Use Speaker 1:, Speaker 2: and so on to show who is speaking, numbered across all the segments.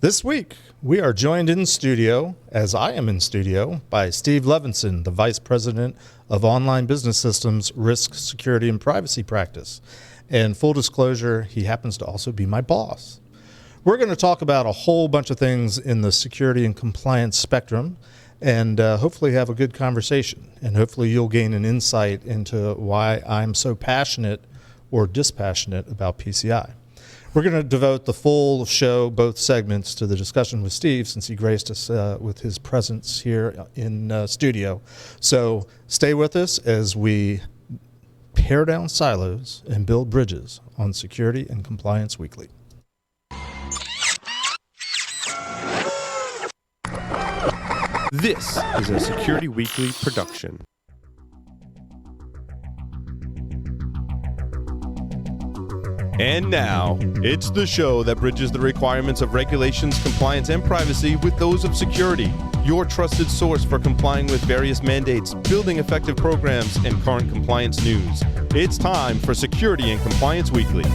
Speaker 1: This week, we are joined in studio, as I am in studio, by Steve Levinson, the Vice President of Online Business Systems, Risk, Security, and Privacy Practice. And full disclosure, he happens to also be my boss. We're going to talk about a whole bunch of things in the security and compliance spectrum, and hopefully have a good conversation. And hopefully you'll gain an insight into why I'm so passionate or dispassionate about PCI. We're going to devote the full show, both segments, to the discussion with Steve, since he graced us with his presence here in studio. So stay with us as we tear down silos and build bridges on Security and Compliance Weekly.
Speaker 2: This is a Security Weekly production. And now, it's the show that bridges the requirements of regulations, compliance, and privacy with those of security. Your trusted source for complying with various mandates, building effective programs, and current compliance news. It's time for Security and Compliance Weekly.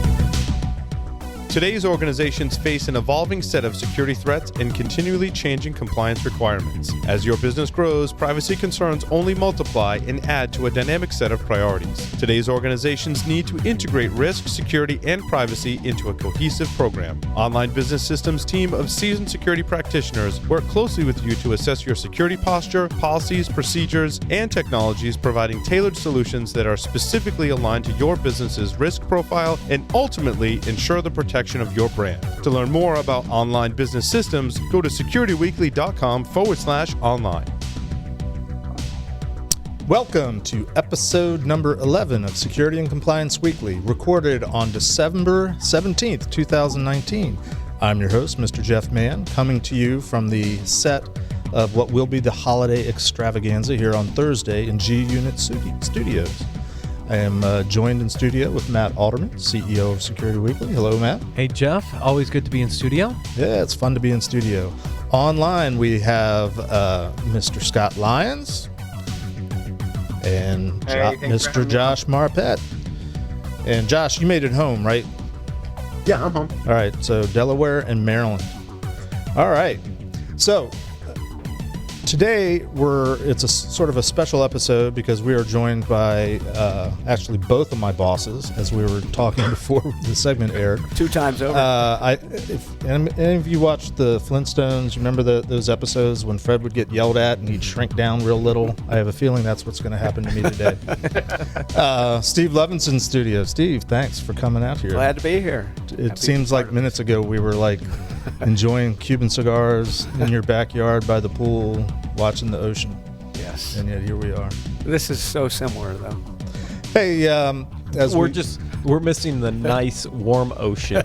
Speaker 2: Today's organizations face an evolving set of security threats and continually changing compliance requirements. As your business grows, privacy concerns only multiply and add to a dynamic set of priorities. Today's organizations need to integrate risk, security, and privacy into a cohesive program. Online Business Systems team of seasoned security practitioners work closely with you to assess your security posture, policies, procedures, and technologies, providing tailored solutions that are specifically aligned to your business's risk profile and ultimately ensure the protection of your brand. To learn more about Online Business Systems, go to securityweekly.com/online.
Speaker 1: Welcome to episode number 11 of Security and Compliance Weekly, recorded on December 17th, 2019. I'm your host, Mr. Jeff Mann, coming to you from the set of what will be the holiday extravaganza here on Thursday in G Unit Studios. I am joined in studio with Matt Alderman, CEO of Security Weekly. Hello, Matt.
Speaker 3: Hey, Jeff. Always good to be in studio.
Speaker 1: Yeah, it's fun to be in studio. Online, we have Mr. Scott Lyons and Mr. Josh Marpet. And Josh, you made it home, right?
Speaker 4: Yeah, I'm home.
Speaker 1: All right, so Delaware and Maryland. All right, so today it's a sort of a special episode because we are joined by actually both of my bosses, as we were talking before the segment aired.
Speaker 4: 2 times over.
Speaker 1: If any of you watched the Flintstones, remember those episodes when Fred would get yelled at and he'd shrink down real little? I have a feeling that's what's going to happen to me today. Steve Levinson studio. Steve, thanks for coming out here.
Speaker 4: Glad to be here.
Speaker 1: It seems like minutes ago we were like enjoying Cuban cigars in your backyard by the pool, watching the ocean.
Speaker 4: Yes.
Speaker 1: And yet here we are.
Speaker 4: This is so similar, though.
Speaker 1: Hey,
Speaker 3: we're missing the nice warm ocean.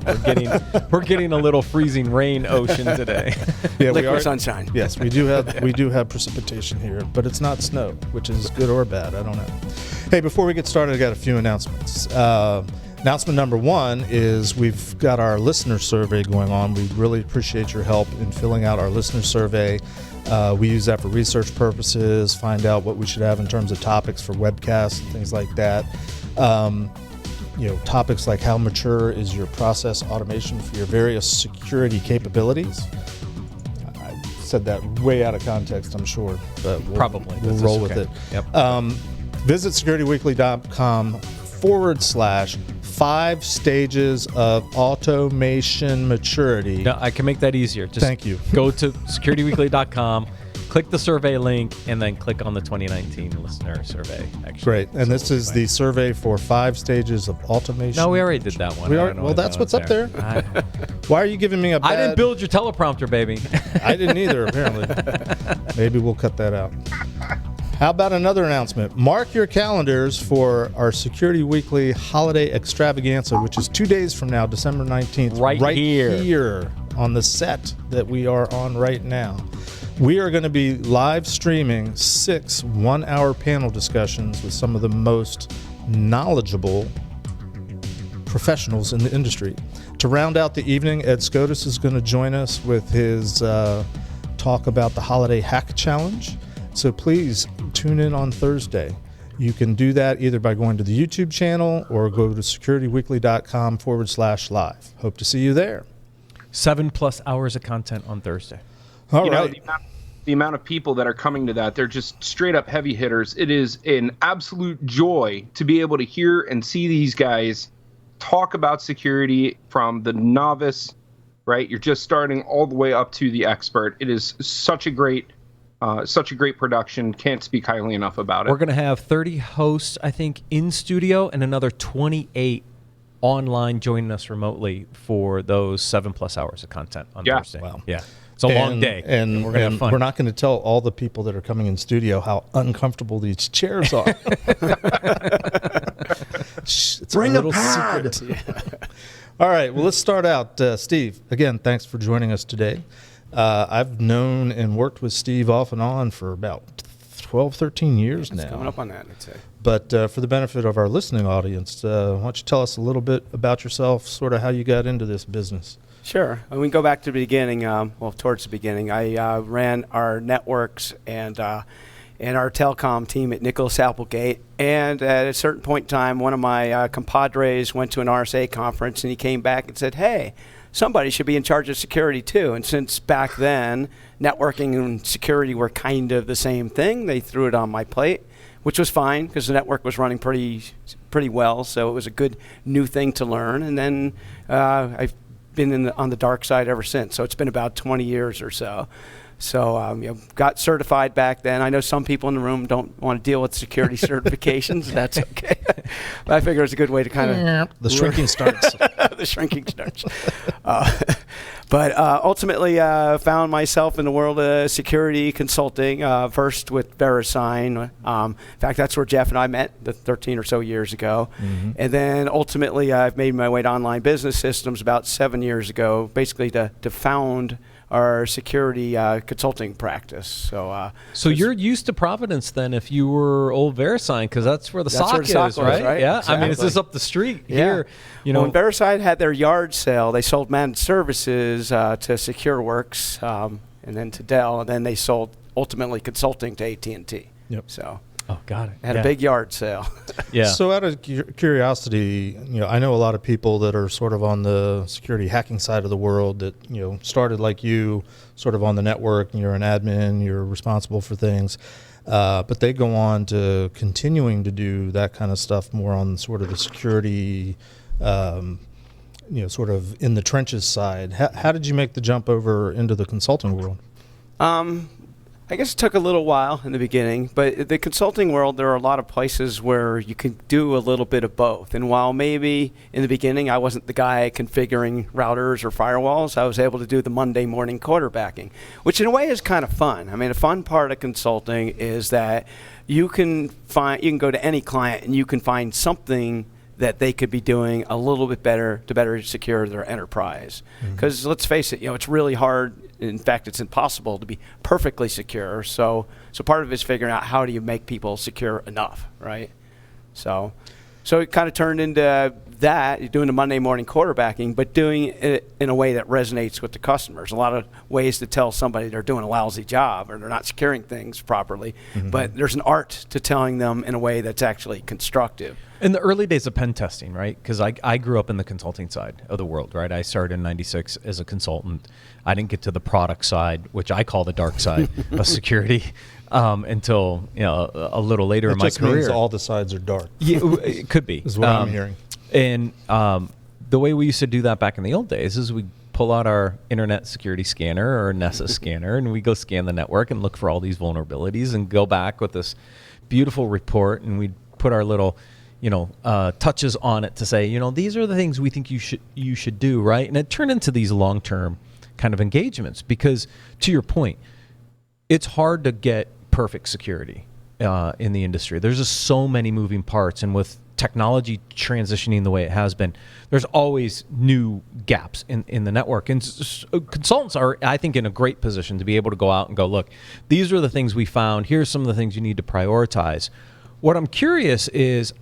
Speaker 3: We're getting a little freezing rain ocean today.
Speaker 1: Yeah,
Speaker 4: Liquid
Speaker 1: we are
Speaker 4: sunshine.
Speaker 1: Yes, we do have precipitation here, but it's not snow, which is good or bad. I don't know. Hey, before we get started, I got a few announcements. Announcement number 1 is we've got our listener survey going on. We really appreciate your help in filling out our listener survey. We use that for research purposes, find out what we should have in terms of topics for webcasts and things like that. Topics like how mature is your process automation for your various security capabilities. I said that way out of context, I'm sure, but we'll roll with it.
Speaker 3: Yep.
Speaker 1: Visit securityweekly.com/5 stages of automation maturity.
Speaker 3: No, I can make that easier. Just
Speaker 1: Thank you.
Speaker 3: Go to securityweekly.com, click the survey link, and then click on the 2019 listener survey. Actually.
Speaker 1: Great. And this is the survey for 5 stages of automation.
Speaker 3: No, we already did that one.
Speaker 1: Well, that's what's up there. Why are you giving me a bad...
Speaker 3: I didn't build your teleprompter, baby.
Speaker 1: I didn't either, apparently. Maybe we'll cut that out. How about another announcement? Mark your calendars for our Security Weekly holiday extravaganza, which is 2 days from now, December 19th.
Speaker 3: Right
Speaker 1: here on the set that we are on right now. We are going to be live streaming 6 one-hour panel discussions with some of the most knowledgeable professionals in the industry. To round out the evening, Ed Scotus is going to join us with his talk about the Holiday Hack Challenge. So please tune in on Thursday. You can do that either by going to the YouTube channel or go to securityweekly.com/live. Hope to see you there.
Speaker 3: 7+ hours of content on Thursday.
Speaker 1: All
Speaker 5: you know,
Speaker 1: right.
Speaker 5: the amount of people that are coming to that, they're just straight up heavy hitters. It is an absolute joy to be able to hear and see these guys talk about security from the novice, right? You're just starting all the way up to the expert. It is such a great production. Can't speak highly enough about it.
Speaker 3: We're going to have 30 hosts, I think, in studio and another 28 online joining us remotely for those 7+ hours of content on Thursday.
Speaker 1: Wow.
Speaker 3: Yeah. It's a long day.
Speaker 1: And
Speaker 3: we're going to have fun.
Speaker 1: We're not going to tell all the people that are coming in studio how uncomfortable these chairs are. It's
Speaker 4: Bring
Speaker 1: a
Speaker 4: a
Speaker 1: little
Speaker 4: pad.
Speaker 1: secret. All right. Well, let's start out. Steve, again, thanks for joining us today. I've known and worked with Steve off and on for about 12, 13 years now.
Speaker 4: It's coming up on that, I'd say.
Speaker 1: But for the benefit of our listening audience, why don't you tell us a little bit about yourself, sort of how you got into this business?
Speaker 4: Sure. We can go back to the beginning, towards the beginning. I ran our networks and our telecom team at Nicholas Applegate. And at a certain point in time, one of my compadres went to an RSA conference, and he came back and said, hey, somebody should be in charge of security too. And since back then, networking and security were kind of the same thing, they threw it on my plate, which was fine because the network was running pretty well. So it was a good new thing to learn. And then I've been on the dark side ever since. So it's been about 20 years or so. So got certified back then. I know some people in the room don't want to deal with security certifications. That's okay. But I figure it's a good way to kind of...
Speaker 1: The shrinking starts.
Speaker 4: The shrinking starts. But ultimately found myself in the world of security consulting, first with VeriSign. In fact, that's where Jeff and I met 13 or so years ago. Mm-hmm. And then ultimately I've made my way to Online Business Systems about 7 years ago, basically to found our security consulting practice. So
Speaker 3: you're used to Providence then if you were old VeriSign, because that's where the SOC is,
Speaker 4: was,
Speaker 3: right? Yeah,
Speaker 4: Exactly.
Speaker 3: I mean, it's just up the street
Speaker 4: Yeah.
Speaker 3: here.
Speaker 4: When VeriSign had their yard sale, they sold managed services to SecureWorks and then to Dell, and then they sold ultimately consulting to AT&T.
Speaker 1: Yep.
Speaker 4: So
Speaker 3: Oh, got it.
Speaker 4: had a big yard sale.
Speaker 3: Yeah.
Speaker 1: So out of curiosity, I know a lot of people that are sort of on the security hacking side of the world that, started like you, sort of on the network, and you're an admin, you're responsible for things. But they go on to continuing to do that kind of stuff more on sort of the security, sort of in the trenches side. How did you make the jump over into the consulting world?
Speaker 4: I guess it took a little while in the beginning, but the consulting world, there are a lot of places where you can do a little bit of both. And while maybe in the beginning I wasn't the guy configuring routers or firewalls, I was able to do the Monday morning quarterbacking, which in a way is kind of fun. I mean, a fun part of consulting is that you can go to any client and you can find something that they could be doing a little bit better to better secure their enterprise. Because let's face it, it's really hard. In fact, it's impossible to be perfectly secure. So part of it is figuring out how do you make people secure enough, right? So it kind of turned into that. You're doing the Monday morning quarterbacking, but doing it in a way that resonates with the customers. A lot of ways to tell somebody they're doing a lousy job or they're not securing things properly. Mm-hmm. But there's an art to telling them in a way that's actually constructive.
Speaker 3: In the early days of pen testing, right? Because I grew up in the consulting side of the world, right? I started in '96 as a consultant. I didn't get to the product side, which I call the dark side of security, until a little later in my career.
Speaker 1: Means all the sides are dark.
Speaker 3: Yeah, it could be.
Speaker 1: Is what I'm hearing.
Speaker 3: And the way we used to do that back in the old days is we pull out our internet security scanner or Nessus scanner, and we go scan the network and look for all these vulnerabilities and go back with this beautiful report, and we'd put our little touches on it to say, these are the things we think you should do, right? And it turned into these long-term kind of engagements because, to your point, it's hard to get perfect security in the industry. There's just so many moving parts, and with technology transitioning the way it has been, there's always new gaps in the network. And consultants are, I think, in a great position to be able to go out and go, look, these are the things we found. Here's some of the things you need to prioritize. What I'm curious is,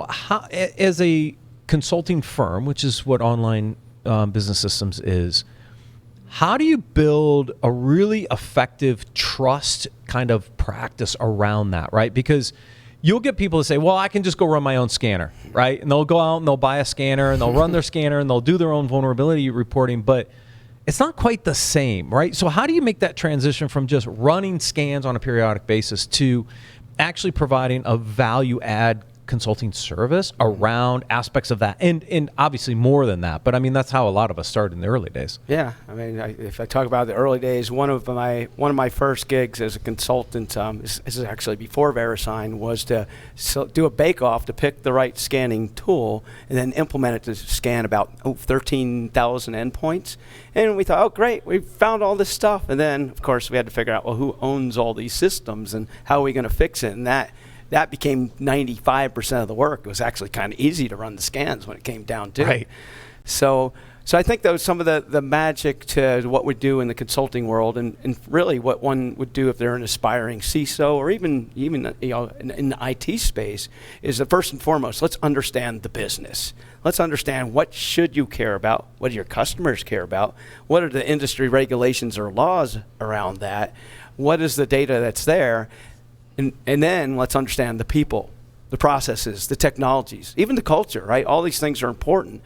Speaker 3: how, as a consulting firm, which is what Online Business Systems is, how do you build a really effective trust kind of practice around that, right? Because you'll get people to say, well, I can just go run my own scanner, right? And they'll go out and they'll buy a scanner and they'll run their scanner and they'll do their own vulnerability reporting, but it's not quite the same, right? So how do you make that transition from just running scans on a periodic basis to actually providing a value add consulting service around aspects of that, and obviously more than that, but I mean that's how a lot of us started in the early days.
Speaker 4: Yeah, I mean, if I talk about the early days, one of my first gigs as a consultant, this is actually before VeriSign, was to do a bake-off to pick the right scanning tool and then implement it to scan about 13,000 endpoints. And we thought, oh great, we found all this stuff, and then of course we had to figure out, well, who owns all these systems and how are we going to fix it, and that became 95% of the work. It was actually kind of easy to run the scans when it came down to it. So I think that was some of the magic to what we do in the consulting world, and really what one would do if they're an aspiring CISO or even in the IT space, is that first and foremost, let's understand the business. Let's understand what should you care about, what do your customers care about, what are the industry regulations or laws around that, what is the data that's there. And then let's understand the people, the processes, the technologies, even the culture, right? All these things are important.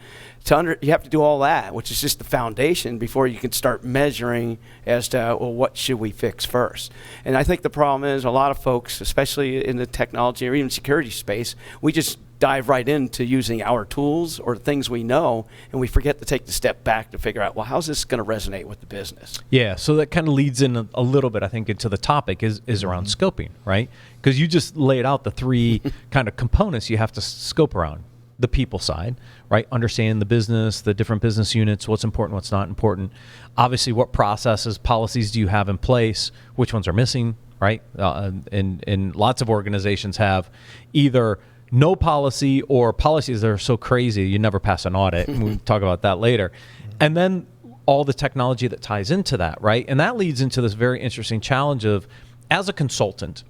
Speaker 4: You have to do all that, which is just the foundation before you can start measuring as to, well, what should we fix first? And I think the problem is a lot of folks, especially in the technology or even security space, we just dive right into using our tools or the things we know, and we forget to take the step back to figure out, well, how's this going to resonate with the business?
Speaker 3: Yeah, so that kind of leads in a little bit, I think, into the topic is around scoping, right? Because you just laid out the three kind of components you have to scope around. The people side, right? Understanding the business, the different business units, what's important, what's not important. Obviously, what processes, policies do you have in place? Which ones are missing, right? And lots of organizations have either no policy or policies that are so crazy you never pass an audit. And we'll talk about that later. And then all the technology that ties into that, right? And that leads into this very interesting challenge of, as a consultant,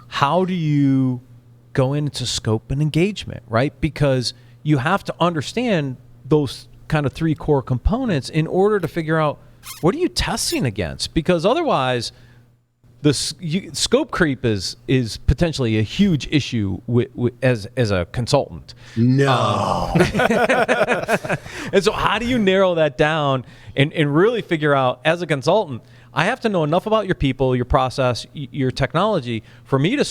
Speaker 3: how do you go into scope and engagement, right? Because you have to understand those kind of three core components in order to figure out what are you testing against, because otherwise scope creep is potentially a huge issue as a consultant.
Speaker 6: No.
Speaker 3: And so how do you narrow that down and really figure out, as a consultant, I have to know enough about your people, your process, your technology for me to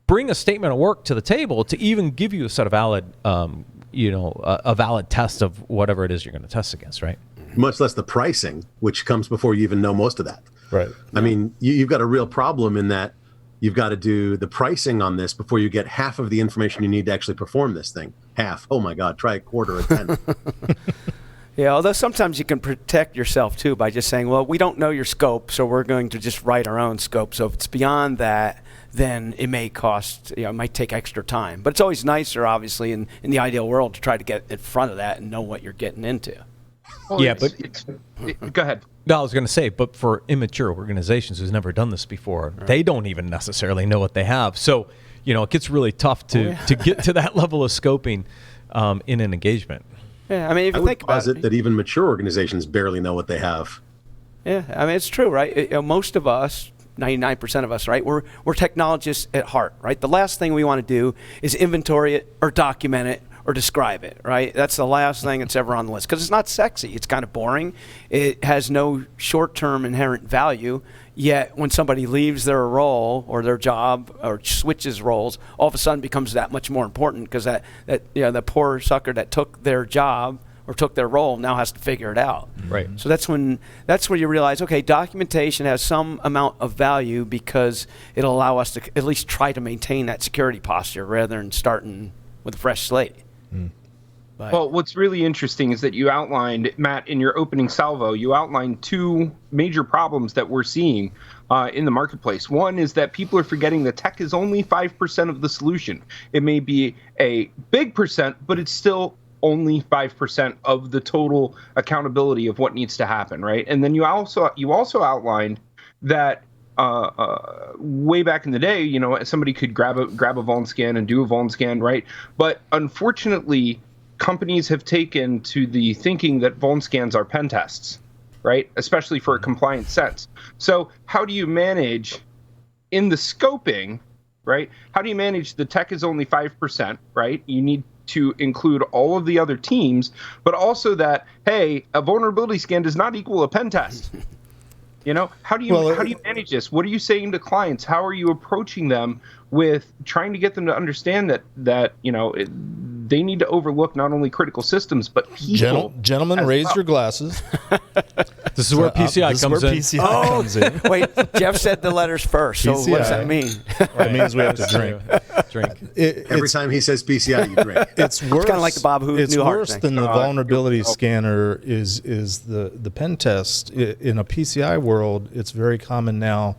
Speaker 3: bring a statement of work to the table to even give you a set of valid, a valid test of whatever it is you're going to test against, right?
Speaker 6: Much less the pricing, which comes before you even know most of that.
Speaker 1: Right.
Speaker 6: I mean, you've got a real problem in that you've got to do the pricing on this before you get half of the information you need to actually perform this thing. Half. Oh my God, try a quarter or 10.
Speaker 4: Yeah, although sometimes you can protect yourself too by just saying, well, we don't know your scope, so we're going to just write our own scope. So if it's beyond that, then it may cost, it might take extra time. But it's always nicer, obviously, in the ideal world, to try to get in front of that and know what you're getting into.
Speaker 5: Well,
Speaker 3: yeah,
Speaker 5: go ahead.
Speaker 3: No, I was going to say, but for immature organizations who's never done this before, they don't even necessarily know what they have. So, it gets really tough to get to that level of scoping in an engagement.
Speaker 4: Yeah, I mean, if you think about it,
Speaker 6: that even mature organizations barely know what they have.
Speaker 4: Yeah, I mean, it's true, right? Most of us, 99% of us, right? We're technologists at heart, right? The last thing we want to do is inventory it or document it or describe it, right? That's the last thing that's ever on the list because it's not sexy. It's kind of boring. It has no short-term inherent value. Yet when somebody leaves their role or their job or switches roles, all of a sudden becomes that much more important because that the poor sucker that took their job or took their role now has to figure it out.
Speaker 3: Right.
Speaker 4: So that's when you realize, okay, documentation has some amount of value because it'll allow us to at least try to maintain that security posture rather than starting with a fresh slate.
Speaker 5: Well, what's really interesting is that you outlined, Matt, in your opening salvo, you outlined two major problems that we're seeing in the marketplace. One is that people are forgetting that tech is only 5% of the solution. It may be a big percent, but it's still only 5% of the total accountability of what needs to happen, right? And then you also outlined that way back in the day, somebody could grab a vuln scan and do a vuln scan, right? But unfortunately, companies have taken to the thinking that vuln scans are pen tests, right? Especially for a compliance sense. So how do you manage in the scoping right? How do you manage the tech is only 5%, right? You need to include all of the other teams, but also that, hey, a vulnerability scan does not equal a pen test. How do you manage this? What are you saying to clients? How are you approaching them with trying to get them to understand that they need to overlook not only critical systems but people?
Speaker 1: Gentlemen, raise your glasses.
Speaker 3: This is where PCI comes in.
Speaker 1: PCI comes in.
Speaker 4: Wait, Jeff said the letters first. So
Speaker 1: PCI.
Speaker 4: what does that mean?
Speaker 1: It means we have to drink.
Speaker 6: Every time he says PCI, you drink.
Speaker 1: It's worse.
Speaker 4: It's kind of like the Bob Newhart
Speaker 1: It's worse
Speaker 4: thing.
Speaker 1: than the vulnerability scanner is the pen test. In a PCI world, it's very common now.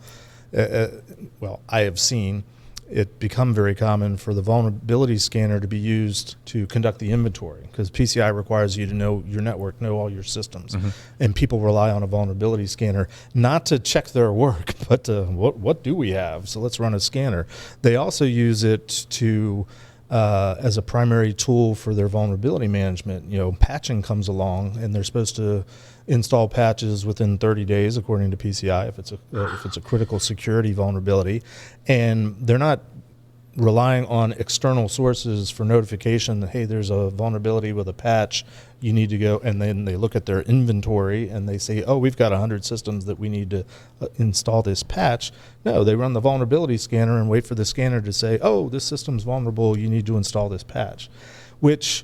Speaker 1: I have seen it become very common for the vulnerability scanner to be used to conduct the inventory, because PCI requires you to know your network, know all your systems. And people rely on a vulnerability scanner not to check their work, but to what do we have? So let's run a scanner. They also use it to as a primary tool for their vulnerability management. Patching comes along, and they're supposed to install patches within 30 days, according to PCI, if it's a critical security vulnerability, and they're not relying on external sources for notification that, hey, there's a vulnerability with a patch, you need to go, and then they look at their inventory and they say, oh, we've got 100 systems that we need to install this patch. No, they run the vulnerability scanner and wait for the scanner to say, oh, this system's vulnerable, you need to install this patch, which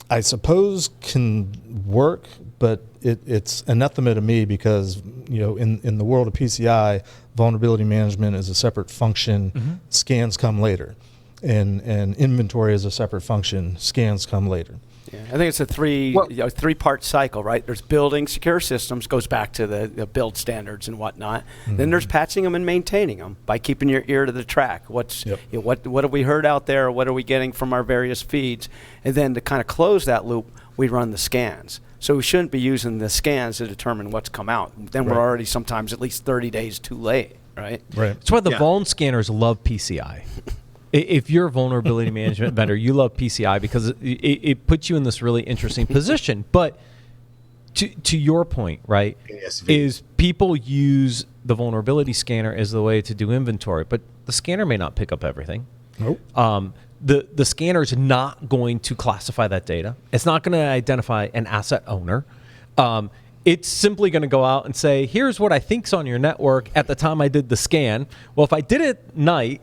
Speaker 1: I suppose can work, but it's anathema to me, because in the world of PCI, vulnerability management is a separate function. Scans come later, and inventory is a separate function. Scans come later.
Speaker 4: Yeah, I think it's a three-part cycle, right? There's building secure systems, goes back to the build standards and whatnot. Then there's patching them and maintaining them by keeping your ear to the track. What have we heard out there? What are we getting from our various feeds? And then to kind of close that loop, we run the scans. So we shouldn't be using the scans to determine what's come out. Then we're already sometimes at least 30 days too late, right?
Speaker 1: Right.
Speaker 3: That's why the vuln scanners love PCI. If you're a vulnerability management vendor, you love PCI because it puts you in this really interesting position. But to your point, right, is people use the vulnerability scanner as the way to do inventory, but the scanner may not pick up everything.
Speaker 1: Nope.
Speaker 3: The scanner is not going to classify that data. It's not going to identify an asset owner. It's simply going to go out and say, here's what I think's on your network at the time I did the scan. Well, if I did it at night,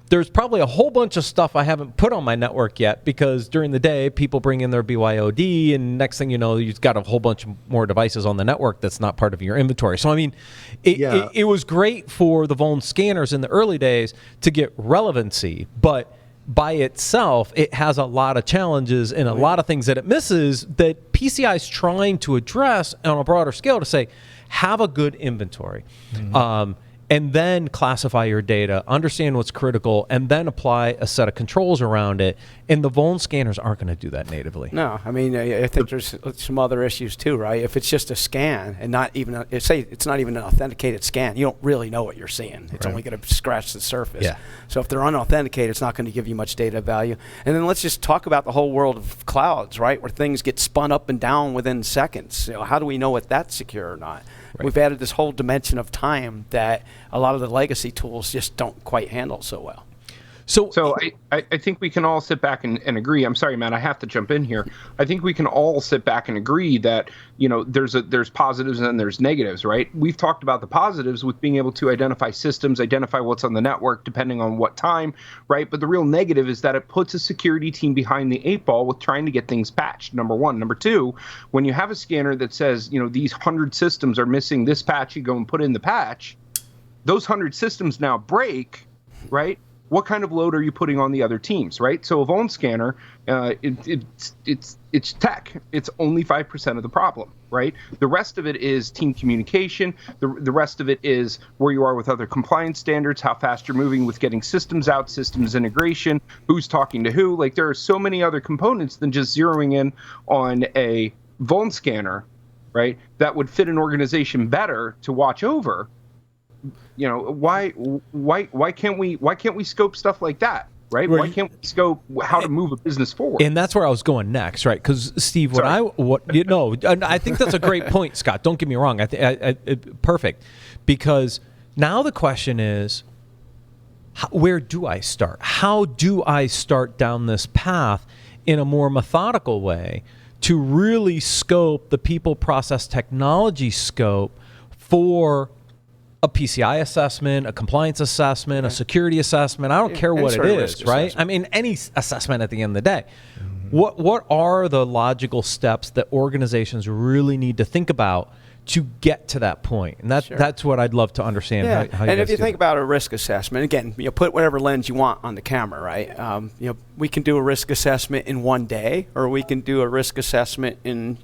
Speaker 3: there's probably a whole bunch of stuff I haven't put on my network yet, because during the day, people bring in their BYOD, and next thing you know, you've got a whole bunch more devices on the network that's not part of your inventory. So, I mean, it was great for the vuln scanners in the early days to get relevancy, but by itself, it has a lot of challenges and a lot of things that it misses that PCI is trying to address on a broader scale to say, have a good inventory. And then classify your data, understand what's critical, and then apply a set of controls around it. And the vuln scanners aren't going to do that natively.
Speaker 4: No, I mean, I think there's some other issues too, right? If it's just a scan and not even, say it's not even an authenticated scan, you don't really know what you're seeing. It's only going to scratch the surface.
Speaker 3: Yeah.
Speaker 4: So if they're unauthenticated, it's not going to give you much data value. And then let's just talk about the whole world of clouds, right? Where things get spun up and down within seconds. How do we know if that's secure or not? Right. We've added this whole dimension of time that a lot of the legacy tools just don't quite handle so well.
Speaker 5: So I think we can all sit back and agree. I'm sorry, Matt, I have to jump in here. I think we can all sit back and agree that, there's positives and there's negatives, right? We've talked about the positives with being able to identify systems, identify what's on the network, depending on what time, right? But the real negative is that it puts a security team behind the 8 ball with trying to get things patched, number one. Number two, when you have a scanner that says, these 100 systems are missing this patch, you go and put in the patch, those 100 systems now break, right? What kind of load are you putting on the other teams, right? So a vuln scanner, it's tech. It's only 5% of the problem, right? The rest of it is team communication. The rest of it is where you are with other compliance standards, how fast you're moving with getting systems out, systems integration, who's talking to who. Like, there are so many other components than just zeroing in on a vuln scanner, right? That would fit an organization better to watch over. Why can't we scope stuff like that, right? Why can't we scope how to move a business forward?
Speaker 3: And that's where I was going next, right? Because Steve, I think that's a great point, Scott. Don't get me wrong. Perfect, because now the question is, where do I start? How do I start down this path in a more methodical way to really scope the people, process, technology scope for a PCI assessment, a compliance assessment, a security assessment? I don't care what it is, right?
Speaker 4: Assessment.
Speaker 3: I mean, any assessment at the end of the day. What are the logical steps that organizations really need to think about to get to that point? And that's what I'd love to understand.
Speaker 4: Yeah.
Speaker 3: How
Speaker 4: and if you
Speaker 3: do
Speaker 4: think
Speaker 3: that.
Speaker 4: about a risk assessment, again, put whatever lens you want on the camera, right? We can do a risk assessment in one day, or we can do a risk assessment in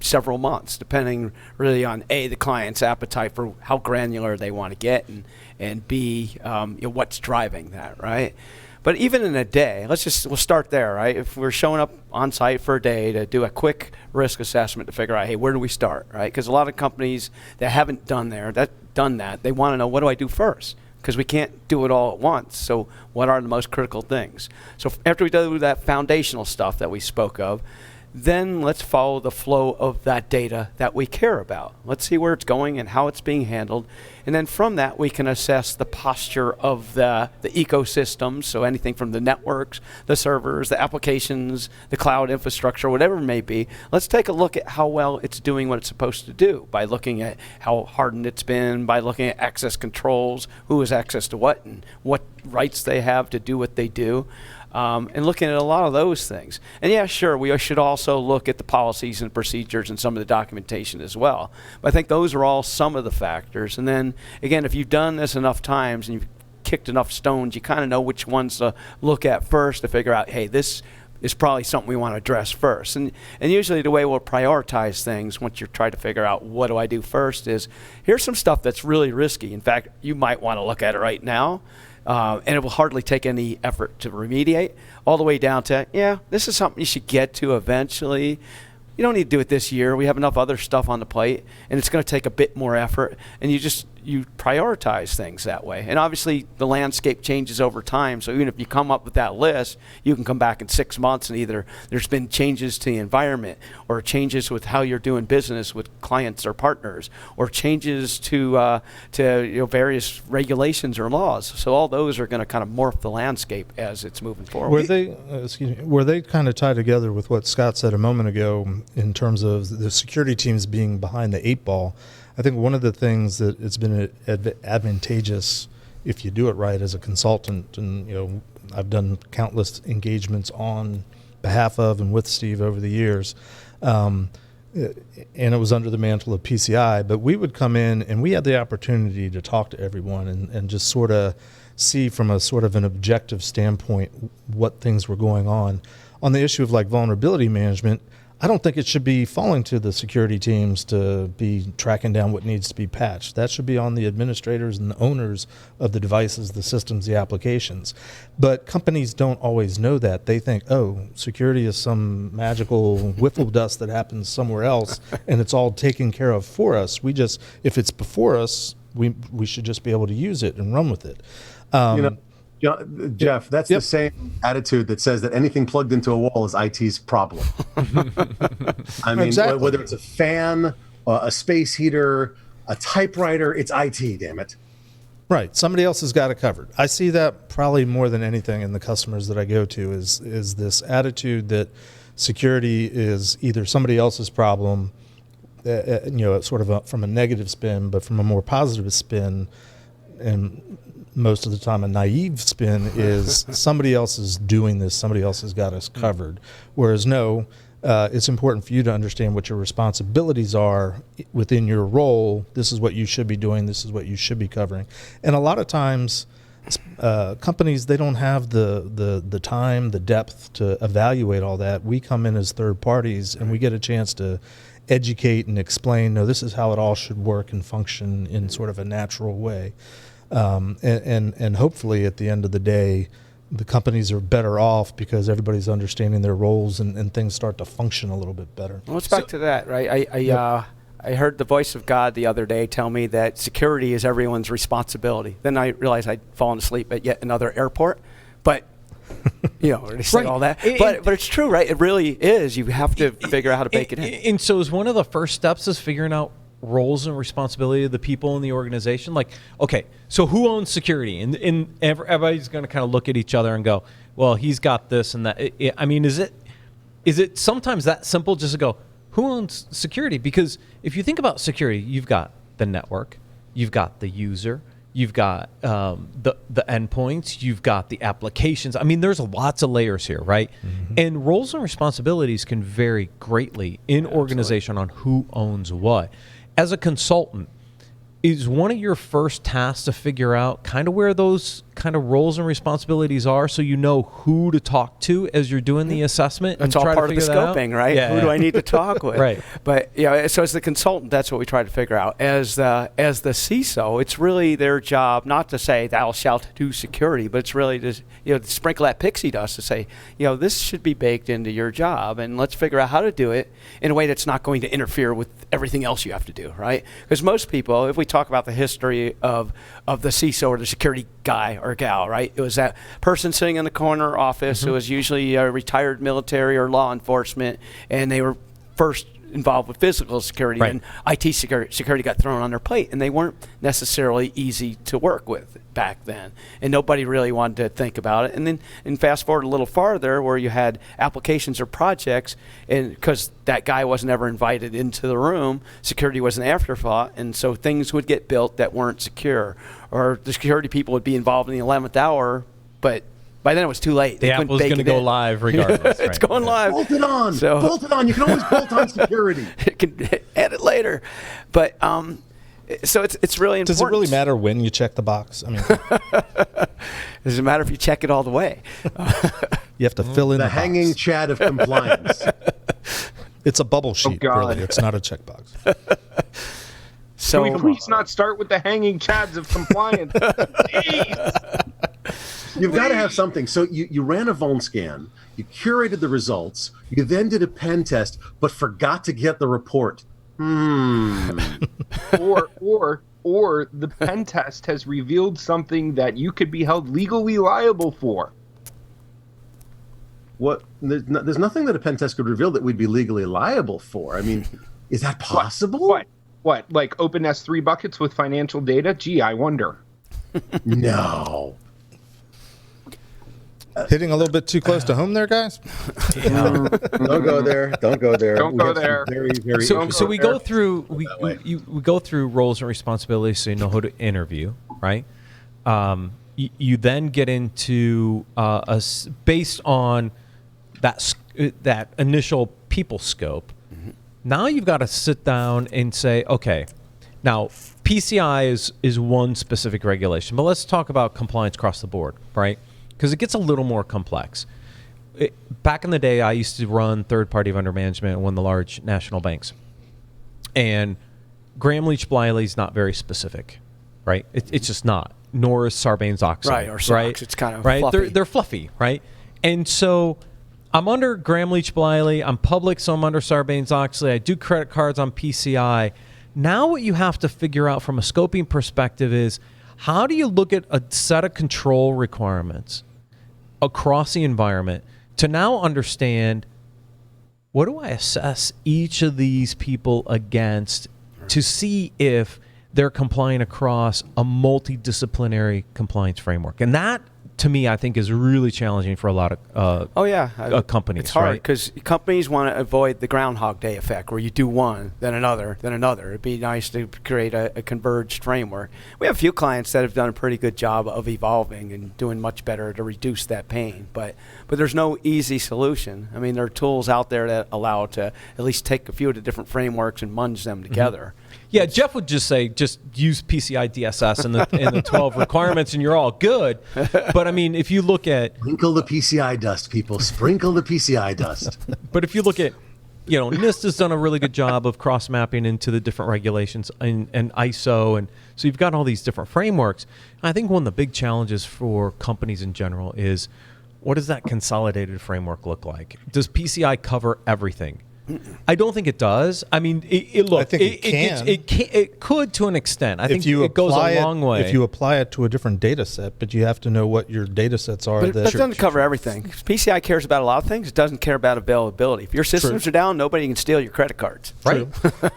Speaker 4: several months, depending really on A, the client's appetite for how granular they want to get, and B, what's driving that, right? But even in a day, we'll start there, right? If we're showing up on site for a day to do a quick risk assessment to figure out, hey, where do we start, right? Because a lot of companies that haven't done that, they want to know, what do I do first? Because we can't do it all at once. So what are the most critical things? So after we do that foundational stuff that we spoke of, then let's follow the flow of that data that we care about. Let's see where it's going and how it's being handled. And then from that, we can assess the posture of the ecosystem. So anything from the networks, the servers, the applications, the cloud infrastructure, whatever it may be. Let's take a look at how well it's doing what it's supposed to do by looking at how hardened it's been, by looking at access controls, who has access to what, and what rights they have to do what they do. And looking at a lot of those things. And yeah, sure, we should also look at the policies and procedures and some of the documentation as well. But I think those are all some of the factors. And then, again, if you've done this enough times and you've kicked enough stones, you kind of know which ones to look at first to figure out, hey, this is probably something we want to address first. And usually the way we'll prioritize things once you're trying to figure out what do I do first is, here's some stuff that's really risky. In fact, you might want to look at it right now. And it will hardly take any effort to remediate, all the way down to, this is something you should get to eventually. You don't need to do it this year. We have enough other stuff on the plate, and it's going to take a bit more effort. And you prioritize things that way. And obviously, the landscape changes over time. So even if you come up with that list, you can come back in 6 months and either there's been changes to the environment, or changes with how you're doing business with clients or partners, or changes to various regulations or laws. So all those are going to kind of morph the landscape as it's moving forward.
Speaker 1: Were they kind of tied together with what Scott said a moment ago in terms of the security teams being behind the 8 ball? I think one of the things that it's been advantageous if you do it right as a consultant, and I've done countless engagements on behalf of and with Steve over the years, and it was under the mantle of PCI, but we would come in and we had the opportunity to talk to everyone and just sort of see from a sort of an objective standpoint what things were going on. On the issue of like vulnerability management, I don't think it should be falling to the security teams to be tracking down what needs to be patched. That should be on the administrators and the owners of the devices, the systems, the applications. But companies don't always know that. They think, security is some magical wiffle dust that happens somewhere else, and it's all taken care of for us. If it's before us, we should just be able to use it and run with it.
Speaker 6: Jeff, that's the same attitude that says that anything plugged into a wall is IT's problem. I mean,
Speaker 1: exactly.
Speaker 6: Whether it's a fan, a space heater, a typewriter, it's IT, damn it.
Speaker 1: Right. Somebody else has got it covered. I see that probably more than anything in the customers that I go to is this attitude that security is either somebody else's problem, sort of from a negative spin, but from a more positive spin, and most of the time a naive spin is somebody else is doing this, somebody else has got us covered. Whereas it's important for you to understand what your responsibilities are within your role. This is what you should be doing, this is what you should be covering. And a lot of times companies, they don't have the time, the depth to evaluate all that. We come in as third parties and we get a chance to educate and explain, this is how it all should work and function in sort of a natural way. And hopefully at the end of the day, the companies are better off because everybody's understanding their roles and things start to function a little bit better.
Speaker 4: Well, let's back to that, right? I heard the voice of God the other day tell me that security is everyone's responsibility. Then I realized I'd fallen asleep at yet another airport, but already said
Speaker 3: Right.
Speaker 4: all that. But it's true, right? It really is. You have to figure out how to bake it in.
Speaker 3: And so is one of the first steps is figuring out roles and responsibility of the people in the organization. Like, okay, so who owns security? And everybody's going to kind of look at each other and go, well, he's got this and that. I mean, is it sometimes that simple just to go, who owns security? Because if you think about security, you've got the network, you've got the user, you've got the endpoints, you've got the applications. I mean, there's lots of layers here, right? Mm-hmm. And roles and responsibilities can vary greatly in organization on who owns what. As a consultant, is one of your first tasks to figure out kind of where those kind of roles and responsibilities are, so you know who to talk to as you're doing the assessment?
Speaker 4: That's
Speaker 3: and
Speaker 4: all
Speaker 3: try
Speaker 4: part
Speaker 3: to
Speaker 4: of the scoping, right?
Speaker 3: Yeah,
Speaker 4: who do I need to talk with?
Speaker 3: Right.
Speaker 4: But so as the consultant, that's what we try to figure out. As the CISO, it's really their job not to say thou shalt do security, but it's really to sprinkle that pixie dust to say, this should be baked into your job, and let's figure out how to do it in a way that's not going to interfere with everything else you have to do, right? Because most people, if we talk about the history of the CISO or the security guy or gal, right? It was that person sitting in the corner office. Mm-hmm. It was usually a retired military or law enforcement, and they were first involved with physical security,
Speaker 3: right.
Speaker 4: And IT security got thrown on their plate, and they weren't necessarily easy to work with back then, and nobody really wanted to think about it. And then fast forward a little farther, where you had applications or projects, and because that guy wasn't ever invited into the room, security was an afterthought, and so things would get built that weren't secure, or the security people would be involved in the 11th hour, but by then it was too late.
Speaker 3: The app was going to go live regardless.
Speaker 4: It's going live.
Speaker 6: Bolt it on. So, bolt it on. You can always bolt on security.
Speaker 4: You can add it later. But so it's really important.
Speaker 1: Does it really matter when you check the box? I mean,
Speaker 4: does it matter if you check it all the way?
Speaker 1: You have to fill in
Speaker 6: the hanging
Speaker 1: box.
Speaker 6: chat of compliance.
Speaker 1: It's a bubble sheet, really. It's not a checkbox.
Speaker 5: So can we please not start with the hanging chads of compliance?
Speaker 6: You've got to have something. So you ran a vuln scan, you curated the results, you then did a pen test, but forgot to get the report.
Speaker 5: Or the pen test has revealed something that you could be held legally liable for.
Speaker 6: What? There's nothing that a pen test could reveal that we'd be legally liable for. I mean, is that possible?
Speaker 5: What? Like open S3 buckets with financial data? Gee, I wonder.
Speaker 6: No.
Speaker 1: Hitting a little bit too close to home there, guys?
Speaker 6: Don't go there. Don't go there.
Speaker 5: Don't go there.
Speaker 6: Very, very
Speaker 3: So we go through we go through roles and responsibilities, so you know who to interview, right? You then get into based on that initial people scope. Mm-hmm. Now you've got to sit down and say, okay, now PCI is one specific regulation, but let's talk about compliance across the board, right? Because it gets a little more complex. Back in the day, I used to run third-party vendor management at one of the large national banks. And Graham-Leach-Bliley is not very specific, right? It's just not. Nor is Sarbanes-Oxley.
Speaker 4: Right, or SOX.
Speaker 3: Right?
Speaker 4: It's kind of
Speaker 3: fluffy. They're fluffy, right? And so I'm under Graham-Leach-Bliley. I'm public, so I'm under Sarbanes-Oxley. I do credit cards on PCI. Now what you have to figure out from a scoping perspective is, how do you look at a set of control requirements across the environment to now understand, what do I assess each of these people against to see if they're complying across a multidisciplinary compliance framework? And that, to me, I think is really challenging for a lot of companies.
Speaker 4: It's hard because companies want to avoid the Groundhog Day effect, where you do one, then another, then another. It'd be nice to create a converged framework. We have a few clients that have done a pretty good job of evolving and doing much better to reduce that pain. But there's no easy solution. I mean, there are tools out there that allow to at least take a few of the different frameworks and munge them together.
Speaker 3: Mm-hmm. Yeah, Jeff would just say, just use PCI DSS and the 12 requirements and you're all good. But I mean, if you look at...
Speaker 6: Sprinkle the PCI dust, people. Sprinkle the PCI dust.
Speaker 3: But if you look at, NIST has done a really good job of cross-mapping into the different regulations and ISO. And so you've got all these different frameworks. I think one of the big challenges for companies in general is, what does that consolidated framework look like? Does PCI cover everything? I don't think it does. I mean, look,
Speaker 1: I think it can.
Speaker 3: It could to an extent. I think it goes a long way.
Speaker 1: If you apply it to a different data set, but you have to know what your data sets are.
Speaker 4: But it doesn't cover everything. PCI cares about a lot of things. It doesn't care about availability. If your systems are down, nobody can steal your credit cards.
Speaker 3: Right.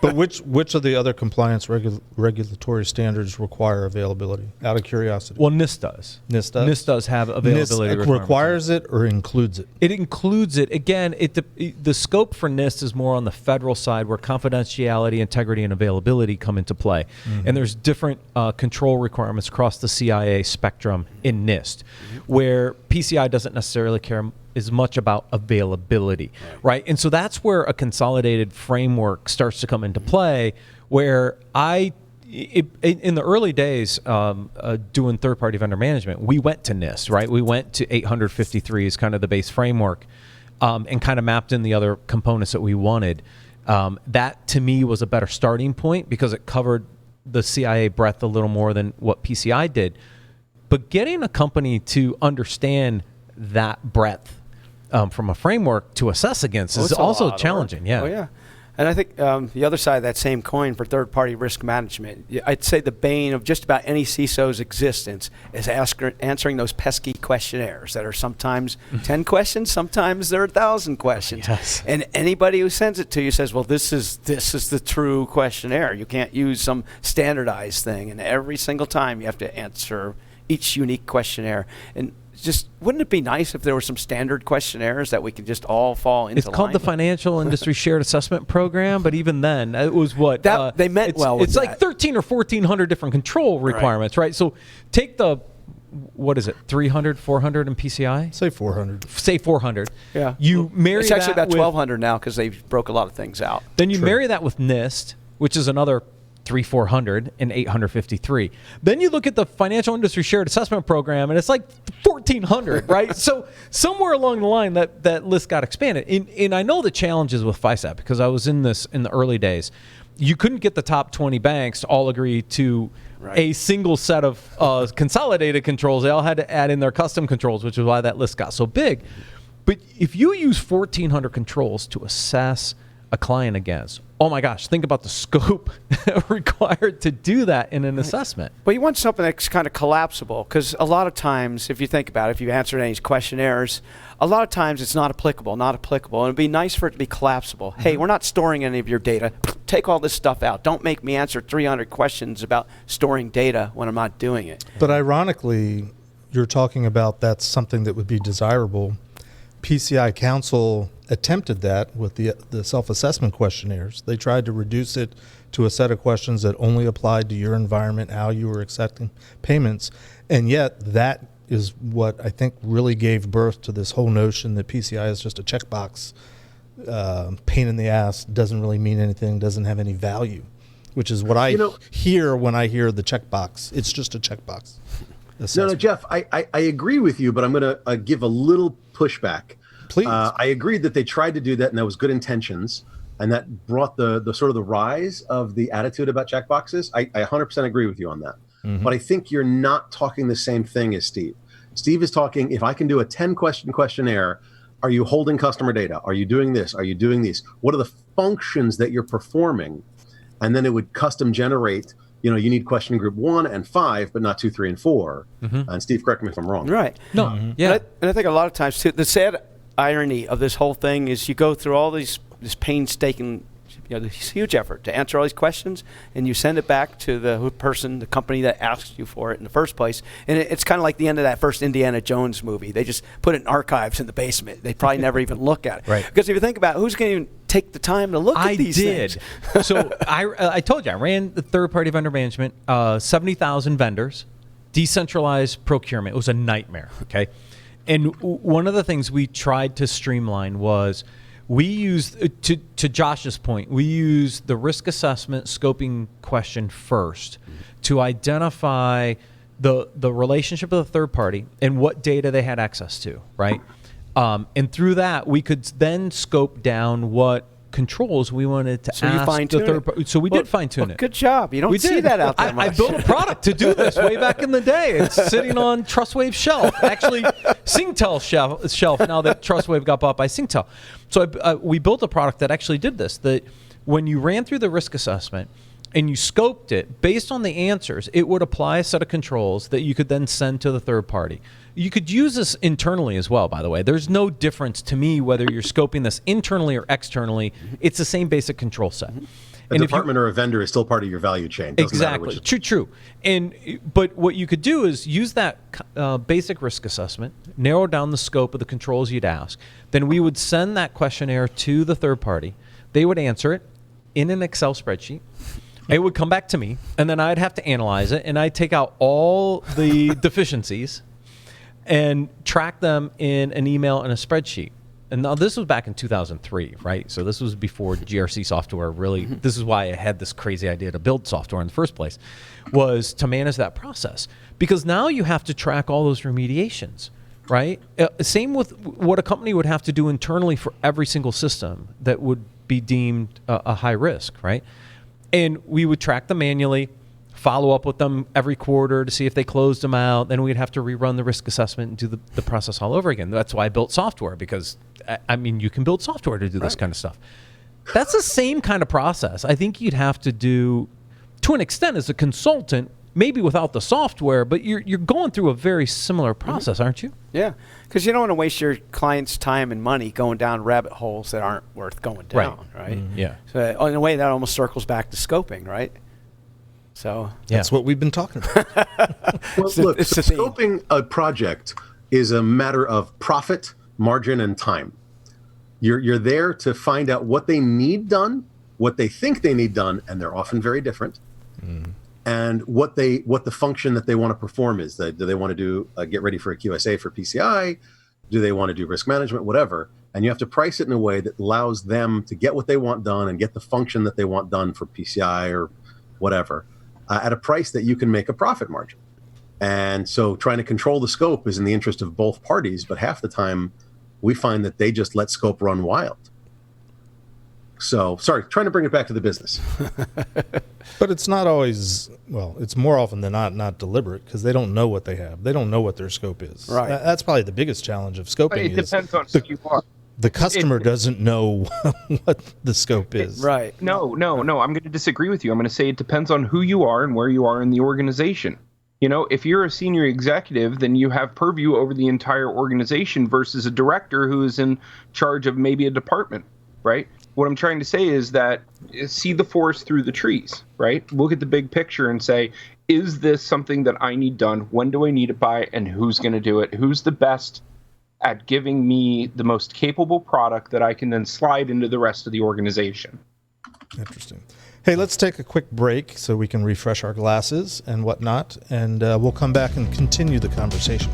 Speaker 1: But which of the other compliance regulatory standards require availability? Out of curiosity.
Speaker 3: Well, NIST does.
Speaker 1: NIST does?
Speaker 3: NIST does have availability
Speaker 1: NIST
Speaker 3: requirements.
Speaker 1: requires it or includes it?
Speaker 3: It includes it. Again, the scope for NIST is more on the federal side, where confidentiality, integrity, and availability come into play. And there's different control requirements across the CIA spectrum in NIST, where PCI doesn't necessarily care as much about availability, right? And so that's where a consolidated framework starts to come into play, where in the early days, doing third-party vendor management, we went to NIST, right? We went to 853 as kind of the base framework, and kind of mapped in the other components that we wanted. That, to me, was a better starting point because it covered the CIA breadth a little more than what PCI did. But getting a company to understand that breadth from a framework to assess against is also challenging. Yeah.
Speaker 4: Oh, yeah. And I think the other side of that same coin for third-party risk management, I'd say the bane of just about any CISO's existence is answering those pesky questionnaires that are sometimes 10 questions, sometimes they're 1,000 questions.
Speaker 3: Yes.
Speaker 4: And anybody who sends it to you says, well, this is the true questionnaire. You can't use some standardized thing. And every single time you have to answer each unique questionnaire. And just wouldn't it be nice if there were some standard questionnaires that we could just all fall into?
Speaker 3: It's called the Financial Industry Shared Assessment Program, but even then, it was what
Speaker 4: they meant well.
Speaker 3: It's like 1,300 or 1,400 different control requirements, right? So take the 300, 400 in PCI?
Speaker 1: Say 400.
Speaker 3: Say 400.
Speaker 4: Yeah.
Speaker 3: You marry
Speaker 4: it's actually
Speaker 3: that
Speaker 4: about 1,200 now because they broke a lot of things out.
Speaker 3: Then you marry that with NIST, which is another 400 and 853. Then you look at the Financial Industry Shared Assessment Program, and it's like 1,400, right? So somewhere along the line, that list got expanded. And I know the challenges with FISAP because I was in this in the early days. You couldn't get the top 20 banks to all agree to a single set of consolidated controls. They all had to add in their custom controls, which is why that list got so big. But if you use 1,400 controls to assess a client against, oh my gosh, think about the scope required to do that in an assessment.
Speaker 4: Well, you want something that's kind of collapsible because a lot of times, if you think about it, if you answered any questionnaires, a lot of times it's not applicable. And it'd be nice for it to be collapsible. Hey, we're not storing any of your data. Take all this stuff out. Don't make me answer 300 questions about storing data when I'm not doing it.
Speaker 1: But ironically, you're talking about that's something that would be desirable. PCI Council attempted that with the self-assessment questionnaires. They tried to reduce it to a set of questions that only applied to your environment, how you were accepting payments, and yet that is what I think really gave birth to this whole notion that PCI is just a checkbox, pain in the ass, doesn't really mean anything, doesn't have any value, which is what I hear when I hear the checkbox. It's just a checkbox.
Speaker 6: No, Jeff, I agree with you, but I'm going to give a little pushback.
Speaker 1: Please.
Speaker 6: I agreed that they tried to do that, and that was good intentions, and that brought the sort of the rise of the attitude about checkboxes. I 100% agree with you on that. Mm-hmm. But I think you're not talking the same thing as Steve. Steve is talking, if I can do a 10-question questionnaire, are you holding customer data? Are you doing this? Are you doing these? What are the functions that you're performing? And then it would custom generate, you need question group 1 and 5, but not 2, 3, and 4. Mm-hmm. And Steve, correct me if I'm wrong.
Speaker 4: Right.
Speaker 3: No. Mm-hmm. Yeah.
Speaker 4: And I think a lot of times, too, the sad irony of this whole thing is you go through all this painstaking, this huge effort to answer all these questions, and you send it back to the company that asked you for it in the first place. And it's kind of like the end of that first Indiana Jones movie. They just put it in archives in the basement. They probably never even look at it.
Speaker 3: Right.
Speaker 4: Because if you think about it, who's going to even take the time to look at these things?
Speaker 3: So I told you, I ran the third-party vendor management, 70,000 vendors, decentralized procurement. It was a nightmare, okay? And one of the things we tried to streamline was we used, to Josh's point, we used the risk assessment scoping question first to identify the relationship of the third party and what data they had access to, right? And through that, we could then scope down what controls, we wanted to
Speaker 4: So you
Speaker 3: ask the
Speaker 4: fine-tune
Speaker 3: third
Speaker 4: it.
Speaker 3: party. So we did fine-tune it.
Speaker 4: Good job. You don't see that out there much.
Speaker 3: I built a product to do this way back in the day. It's sitting on TrustWave's shelf. Actually, Singtel's shelf now that TrustWave got bought by Singtel. So we built a product that actually did this. That when you ran through the risk assessment and you scoped it, based on the answers, it would apply a set of controls that you could then send to the third party. You could use this internally as well, by the way. There's no difference to me whether you're scoping this internally or externally. It's the same basic control set.
Speaker 6: A department or a vendor is still part of your value chain. Doesn't matter
Speaker 3: Exactly.
Speaker 6: which
Speaker 3: True. But what you could do is use that basic risk assessment, narrow down the scope of the controls you'd ask. Then we would send that questionnaire to the third party. They would answer it in an Excel spreadsheet. It would come back to me, and then I'd have to analyze it, and I'd take out all the deficiencies and track them in an email and a spreadsheet. And now this was back in 2003, right? So this was before GRC software really, this is why I had this crazy idea to build software in the first place, was to manage that process. Because now you have to track all those remediations, right? Same with what a company would have to do internally for every single system that would be deemed a high risk, right? And we would track them manually, follow up with them every quarter to see if they closed them out. Then we'd have to rerun the risk assessment and do the process all over again. That's why I built software, because, I mean, you can build software to do this kind of stuff. That's the same kind of process I think you'd have to do to an extent as a consultant, maybe without the software, but you're going through a very similar process, aren't you?
Speaker 4: Yeah, because you don't want to waste your client's time and money going down rabbit holes that aren't worth going down, right?
Speaker 3: Yeah.
Speaker 4: So in a way, that almost circles back to scoping, right? So
Speaker 1: That's what we've been talking about.
Speaker 6: Well, look,
Speaker 4: it's the theme.
Speaker 6: scoping a project is a matter of profit, margin, and time. You're there to find out what they need done, what they think they need done, and they're often very different. And what the function that they want to perform is. Do they want to do get ready for a QSA for PCI? Do they want to do risk management? Whatever. And you have to price it in a way that allows them to get what they want done and get the function that they want done for PCI or whatever at a price that you can make a profit margin. And so trying to control the scope is in the interest of both parties, but half the time we find that they just let scope run wild. So, sorry, trying to bring it back to the business.
Speaker 1: But it's not always, well, it's more often than not deliberate, because they don't know what they have. They don't know what their scope is.
Speaker 4: Right.
Speaker 1: That's probably the biggest challenge of scoping.
Speaker 5: It depends on who you are.
Speaker 1: The customer doesn't know what the scope is.
Speaker 4: right.
Speaker 5: No. I'm going to disagree with you. I'm going to say it depends on who you are and where you are in the organization. You know, if you're a senior executive, then you have purview over the entire organization versus a director who is in charge of maybe a department, right? What I'm trying to say is that see the forest through the trees, right? Look at the big picture and say, is this something that I need done? When do I need it by? And who's going to do it? Who's the best at giving me the most capable product that I can then slide into the rest of the organization?
Speaker 1: Interesting. Hey, let's take a quick break so we can refresh our glasses and whatnot, and we'll come back and continue the conversation.